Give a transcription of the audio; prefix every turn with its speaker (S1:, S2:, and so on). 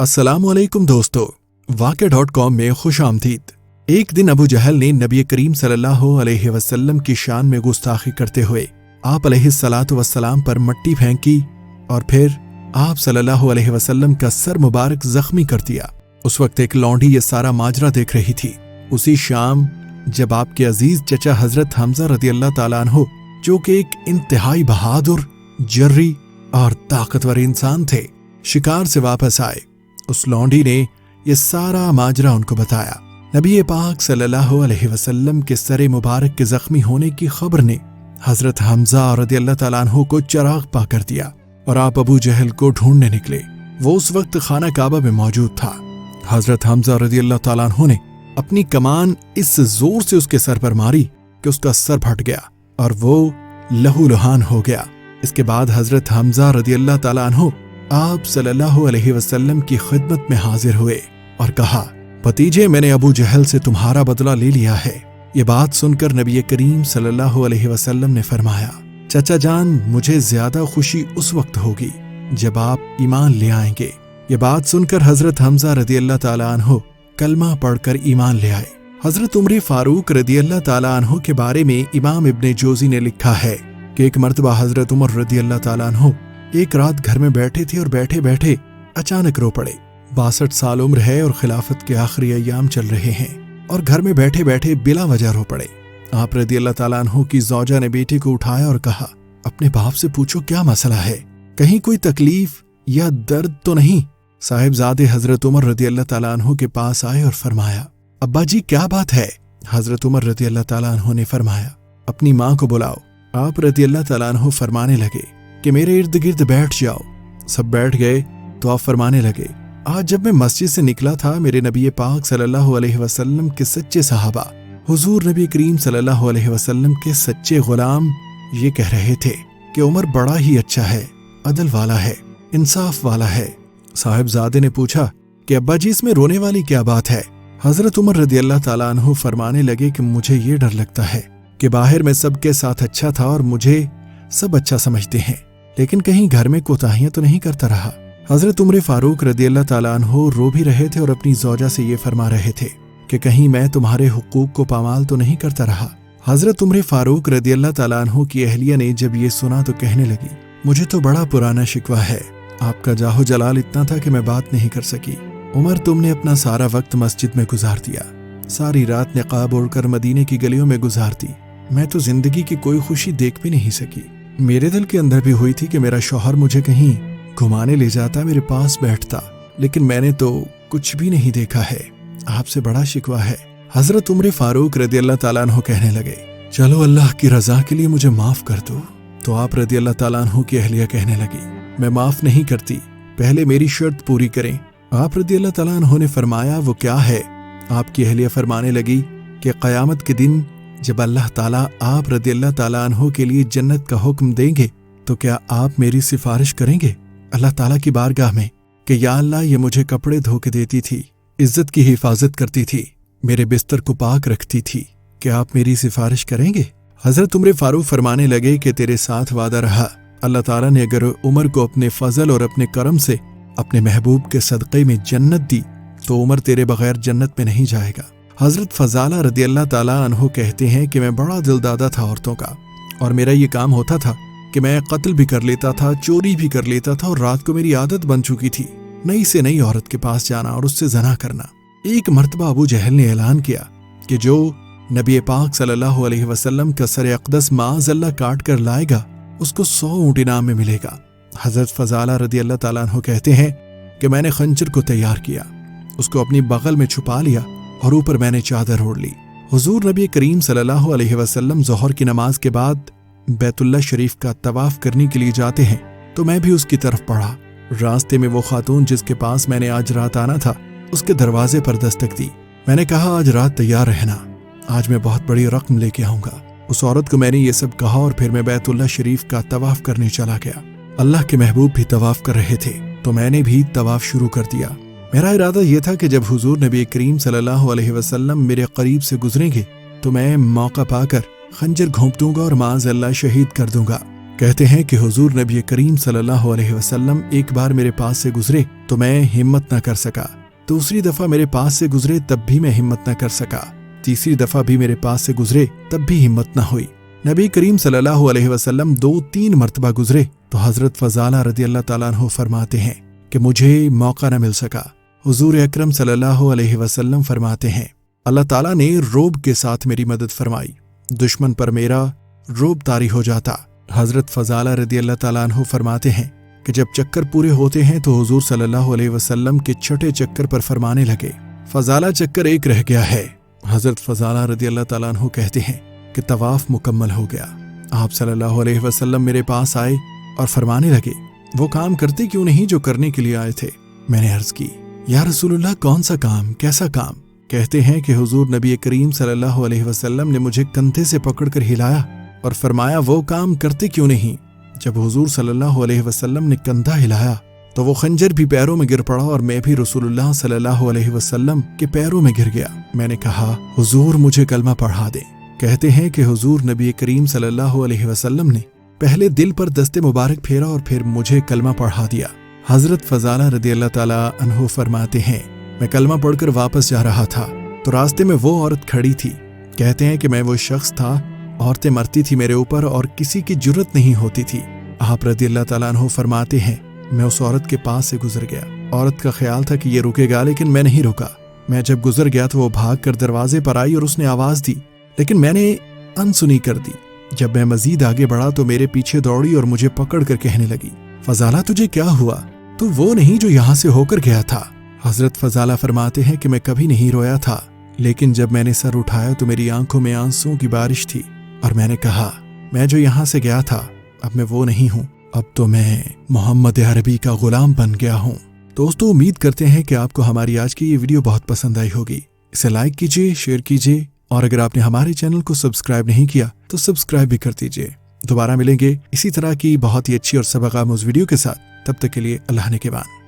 S1: अस्सलामुअलैकुम दोस्तों, वाक़या.com में खुश आमदीद। एक दिन अबू जहल ने नबी करीम सल्लल्लाहु अलैहि वसल्लम की शान में गुस्ताखी करते हुए आप अलैहिस्सलातु वस्सलाम पर मिट्टी फेंकी और फिर आप सल्लल्लाहु अलैहि वसल्लम का सर मुबारक जख्मी कर दिया। उस वक्त एक लौंडी ये सारा माजरा देख रही थी। उसी शाम जब आपके अजीज चचा हजरत हमजा रदियल्लाहु ताला अन्हु, जो कि एक इंतहाई बहादुर, जर्री और ताकतवर इंसान थे, शिकार से वापस आए, उस लौंडी ने ये सारा माजरा उनको बताया। नबी पाक सल्लल्लाहु अलैहि वसल्लम के सरे मुबारक के जख्मी होने की खबर ने हजरत हमजा रदियल्लाहु ताला अन्हु को चिराग पा कर दिया और आप अबू जहल को ढूंढने निकले। वो उस वक्त खाना काबा में मौजूद था। हजरत हमजा रदियल्लाहु ताला अन्हु ने अपनी कमान इस जोर से उसके सर पर मारी कि उसका सर फट गया और वो लहूलुहान हो गया। इसके बाद हजरत हमजा रदियल्लाहु ताला अन्हु आप सल्लल्लाहु अलैहि वसल्लम की खिदमत में हाजिर हुए और कहा, भतीजे, मैंने अबू जहल से तुम्हारा बदला ले लिया है। ये बात सुनकर नबी करीम सल्लल्लाहु अलैहि वसल्लम ने फरमाया, चचा जान, मुझे ज्यादा खुशी उस वक्त होगी जब आप ईमान ले आएंगे। ये बात सुनकर हजरत हमजा रदियल्लाहु ताला अन्हु कलमा पढ़कर ईमान ले आए। हजरत उमर फारूक रदियल्लाहु ताला अन्हु के बारे में इमाम इब्ने जोजी ने लिखा है कि एक मर्तबा हजरत उमर रदियल्लाहु ताला अन्हु एक रात घर में बैठे थे और बैठे बैठे अचानक रो पड़े। 62 साल उम्र है और खिलाफत के आखिरी अय्याम चल रहे हैं और घर में बैठे बैठे बिला वजह रो पड़े। आप रदियल्लाहु ताला अन्हु की ज़ौजा ने बेटे को उठाया और कहा, अपने बाप से पूछो क्या मसला है, कहीं कोई तकलीफ या दर्द तो नहीं। साहिबजादे हजरत उमर रदियल्लाहु ताला अन्हु के पास आए और फरमाया, अब्बा जी क्या बात है। हजरत उमर रदियल्लाहु ताला अन्हु ने फरमाया, अपनी माँ को बुलाओ। आप रदियल्लाहु ताला अन्हु फरमाने लगे कि मेरे इर्द गिर्द बैठ जाओ। सब बैठ गए तो आप फरमाने लगे, आज जब मैं मस्जिद से निकला था, मेरे नबी पाक सल्लल्लाहु अलैहि वसल्लम के सच्चे सहाबा, हुजूर नबी करीम सल्लल्लाहु अलैहि वसल्लम के सच्चे गुलाम ये कह रहे थे कि उमर बड़ा ही अच्छा है, अदल वाला है, इंसाफ वाला है। साहिबजादे ने पूछा कि अब्बा जी, इसमें रोने वाली क्या बात है। हजरत उमर रदियल्लाहु ताला अन्हु फरमाने लगे कि मुझे ये डर लगता है कि बाहर में सबके साथ अच्छा था और मुझे सब अच्छा समझते हैं, लेकिन कहीं घर में कोताहियां तो नहीं करता रहा। हजरत उमर फारूक रदियल्लाहु ताला अन्हु रो भी रहे थे और अपनी ज़ौजा से ये फरमा रहे थे कि कहीं मैं तुम्हारे हुकूक को पामाल तो नहीं करता रहा। हजरत उमर फारूक रदियल्लाहु ताला अन्हु की अहलिया ने जब ये सुना तो कहने लगी, मुझे तो बड़ा पुराना शिकवा है, आपका जाहो जलाल इतना था कि मैं बात नहीं कर सकी। उमर, तुमने अपना सारा वक्त मस्जिद में गुजार दिया, सारी रात निकाब ओढ़कर मदीने की गलियों में गुजार दी। मैं तो जिंदगी की कोई खुशी देख भी नहीं सकी। मेरे दिल के अंदर भी हुई थी कि मेरा शौहर मुझे कहीं घुमाने ले जाता, मेरे पास बैठता, लेकिन मैंने तो कुछ भी नहीं देखा है। आपसे बड़ा शिकवा है। हजरत उमर फारूक रदियल्लाहु ताला अन्हु कहने लगे, चलो अल्लाह की रजा के लिए मुझे माफ कर दो। तो आप रदियल्लाहु ताला अन्हु की अहलिया कहने लगी, मैं माफ नहीं करती, पहले मेरी शर्त पूरी करें। आप रदियल्लाहु ताला अन्हु ने फरमाया, वो क्या है। आपकी अहलिया फरमाने लगी कि क़यामत के दिन जब अल्लाह ताला आप रदियल्लाहु ताला अन्हु के लिए जन्नत का हुक्म देंगे तो क्या आप मेरी सिफारिश करेंगे अल्लाह ताला की बारगाह में कि या अल्लाह, ये मुझे कपड़े धो के देती थी, इज्जत की हिफाजत करती थी, मेरे बिस्तर को पाक रखती थी, क्या आप मेरी सिफारिश करेंगे। हजरत उमर फारूक फरमाने लगे कि तेरे साथ वादा रहा, अल्लाह ताला ने अगर उमर को अपने फजल और अपने करम से अपने महबूब के सदक़े में जन्नत दी तो उमर तेरे बगैर जन्नत में नहीं जाएगा। हजरत फजाला रदियल्लाहु ताला अन्हु कहते हैं कि मैं बड़ा दिलदादा था औरतों का, और मेरा ये काम होता था कि मैं कत्ल भी कर लेता था, चोरी भी कर लेता था, और रात को मेरी आदत बन चुकी थी नई से नई औरत के पास जाना और उससे ज़ना करना। एक मर्तबा अबू जहल ने ऐलान किया कि जो नबी पाक सल्लल्लाहु अलैहि वसल्लम का सर अक़दस माअज़ल्लाह काट कर लाएगा उसको 100 ऊँट इनाम में मिलेगा। हजरत फजाला रदियल्लाहु ताला अन्हु कहते हैं कि मैंने खंजर को तैयार किया, उसको अपनी बगल में छुपा लिया और ऊपर मैंने चादर ओढ़ ली। हुजूर नबी करीम सल्लल्लाहु अलैहि वसल्लम ज़ोहर की नमाज के बाद बैतुल्लाह शरीफ का तवाफ करने के लिए जाते हैं तो मैं भी उसकी तरफ बढ़ा। रास्ते में वो खातून जिसके पास मैंने आज रात आना था उसके दरवाजे पर दस्तक दी। मैंने कहा, आज रात तैयार रहना, आज मैं बहुत बड़ी रकम लेके आऊंगा। उस औरत को मैंने ये सब कहा और फिर मैं बैतुल्लाह शरीफ का तवाफ करने चला गया। अल्लाह के महबूब भी तवाफ कर रहे थे तो मैंने भी तवाफ शुरू कर दिया। मेरा इरादा यह था कि जब हुजूर नबी करीम सल्लल्लाहु अलैहि वसल्लम मेरे करीब से गुजरेंगे तो मैं मौका पाकर खंजर घोंप दूंगा और माज़अल्लाह शहीद कर दूंगा। کہتے ہیں کہ حضور نبی کریم صلی اللہ علیہ وسلم ایک بار میرے پاس سے گزرے تو میں ہمت نہ کر سکا، دوسری دفعہ میرے پاس سے گزرے تب بھی میں ہمت نہ کر سکا، تیسری دفعہ بھی میرے پاس سے گزرے تب بھی ہمت نہ ہوئی۔ نبی کریم صلی اللہ علیہ وسلم 2-3 مرتبہ گزرے تو حضرت فضالہ رضی اللہ تعالیٰ عنہ فرماتے ہیں کہ مجھے موقع نہ مل سکا۔ حضور اکرم صلی اللہ علیہ وسلم فرماتے ہیں اللہ تعالیٰ نے روب کے ساتھ میری مدد فرمائی، دشمن پر میرا روب طاری ہو جاتا۔ حضرت فضالہ رضی اللہ تعالیٰ عنہ فرماتے ہیں کہ جب چکر پورے ہوتے ہیں تو حضور صلی اللہ علیہ وسلم کے چھٹے چکر پر فرمانے لگے فضالہ چکر ایک رہ گیا ہے۔ حضرت فضالہ رضی اللہ تعالیٰ عنہ کہتے ہیں کہ طواف مکمل ہو گیا، آپ صلی اللہ علیہ وسلم میرے پاس آئے اور فرمانے لگے وہ کام کرتے کیوں نہیں جو کرنے کے لیے آئے تھے؟ میں نے عرض کی یا رسول اللہ کون سا کام، کیسا کام؟ کہتے ہیں کہ حضور نبی کریم صلی اللہ علیہ وسلم نے مجھے کندھے سے پکڑ کر ہلایا اور فرمایا وہ کام کرتے کیوں نہیں؟ جب حضور صلی اللہ علیہ وسلم نے کندھا ہلایا تو وہ خنجر بھی پیروں میں گر پڑا اور میں بھی رسول اللہ صلی اللہ علیہ وسلم کے پیروں میں گر گیا۔ میں نے کہا حضور مجھے کلمہ پڑھا دیں۔ کہتے ہیں کہ حضور نبی کریم صلی اللہ علیہ وسلم نے پہلے دل پر دست مبارک پھیرا اور پھر مجھے کلمہ پڑھا دیا۔ حضرت فضالہ رضی اللہ تعالیٰ عنہ فرماتے ہیں میں کلمہ پڑھ کر واپس جا رہا تھا تو راستے میں وہ عورت کھڑی تھی۔ کہتے ہیں کہ میں وہ شخص تھا، عورتیں مرتی تھی میرے اوپر اور کسی کی جرت نہیں ہوتی تھی۔ آپ رضی اللہ تعالیٰ عنہ فرماتے ہیں میں اس عورت کے پاس سے گزر گیا، عورت کا خیال تھا کہ یہ رکے گا لیکن میں نہیں رکا۔ میں جب گزر گیا تو وہ بھاگ کر دروازے پر آئی اور اس نے آواز دی لیکن میں نے انسنی کر دی۔ جب میں مزید آگے بڑھا تو میرے پیچھے دوڑی اور مجھے پکڑ کر کہنے لگی فضالہ تجھے کیا ہوا؟ تو وہ نہیں جو یہاں سے ہو کر گیا تھا۔ حضرت فضالہ فرماتے ہیں کہ میں کبھی نہیں رویا تھا لیکن جب میں نے سر اٹھایا تو میری آنکھوں میں آنسوں کی بارش تھی اور میں نے کہا میں جو یہاں سے گیا تھا اب میں وہ نہیں ہوں، اب تو میں محمد عربی کا غلام بن گیا ہوں۔ دوستو امید کرتے ہیں کہ آپ کو ہماری آج کی یہ ویڈیو بہت پسند آئی ہوگی، اسے لائک کیجئے، شیئر کیجئے اور اگر آپ نے ہمارے چینل کو سبسکرائب نہیں کیا تو سبسکرائب بھی کر دیجئے۔ دوبارہ ملیں گے اسی طرح کی بہت ہی اچھی اور سبق آموز ویڈیو کے ساتھ، تب تک کے لیے اللہ نگہبان۔